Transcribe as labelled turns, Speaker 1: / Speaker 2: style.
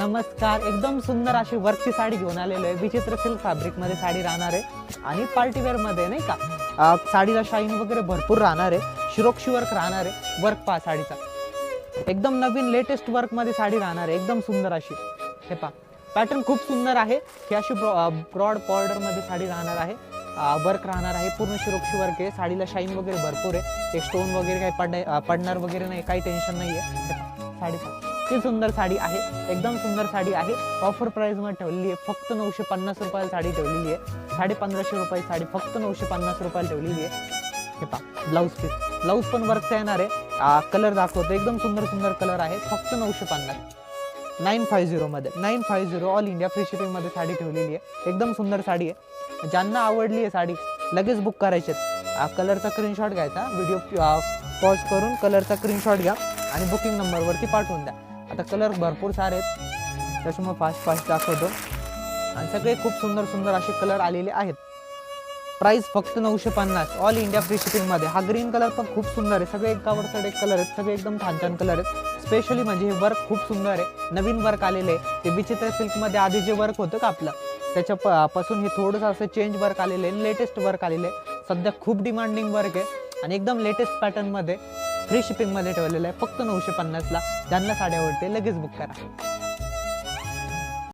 Speaker 1: नमस्कार, एकदम सुंदर अशी वर्कची साडी घेऊन आलेलो आहे. विचित्र सिल्क फॅब्रिक मध्ये साडी राहणार आहे आणि पार्टी वेअर मध्ये नाही का, साडीला शाईन वगैरे भरपूर राहणार आहे. शिरोक्षी वर्क राहणार आहे. वर्क पहा साडीचा, एकदम नवीन लेटेस्ट वर्क मध्ये साडी राहणार आहे. एकदम सुंदर अशी, हे पहा पॅटर्न खूप सुंदर आहे. ही अशी ब्रॉड बॉर्डर मध्ये साडी राहणार आहे. वर्क राहणार आहे. पूर्ण शिरोक्षी वर्क आहे. साडीला शाईन वगैरे भरपूर आहे. एक स्टोन वगैरे काही पडणार वगैरे नाही, काही टेन्शन नाही आहे. साडीचा ती सुंदर साडी आहे. एकदम सुंदर साडी आहे. ऑफर प्राइस मध्ये ठेवलेली आहे. फक्त 950 रुपयाला साडी ठेवलेली आहे. 1550 रुपये साडी फक्त 950 रुपयाला ठेवलेली आहे. हे पहा ब्लाऊज पीस, ब्लाऊज पण वर्कचा येणार आहे. कलर दाखवतो, एकदम सुंदर सुंदर कलर आहे. फक्त 950, 950 मध्ये, 950 ऑल इंडिया फ्री शिपिंग मध्ये साडी ठेवलेली आहे. एकदम सुंदर साडी आहे. ज्यांना आवडली आहे साडी लगेच बुक करायचे. कलरचा स्क्रीनशॉट घ्यायचा, व्हिडिओ पॉज करून कलरचा स्क्रीनशॉट घ्या आणि बुकिंग नंबरवरती पाठवून द्या. आता कलर भरपूर सारे आहेत त्याच्यामुळे फास्ट दाखवतो आणि सगळे खूप सुंदर सुंदर असे कलर आलेले आहेत. प्राइस फक्त 950 ऑल इंडिया फ्री शिपिंग मध्ये. हा ग्रीन कलर पण खूप सुंदर आहे. सगळे एकावर चढ एक कलर आहेत. सगळे एकदम छान छान कलर आहेत. स्पेशली म्हणजे हे वर्क खूप सुंदर आहे. नवीन वर्क आलेले आहे. ते विचित्र सिल्क मध्ये आधी जे वर्क होतं का आपलं, त्याच्या पासून हे थोडंसं असं चेंज वर्क आलेलं आहे. लेटेस्ट वर्क आलेलं आहे. सध्या खूप डिमांडिंग वर्क आहे आणि एकदम लेटेस्ट पॅटर्न मध्ये फ्री शिपिंग मध्ये ठेवलेलं आहे. फक्त 950 ला. ज्यांना साडी आवडते लगेच बुक करा.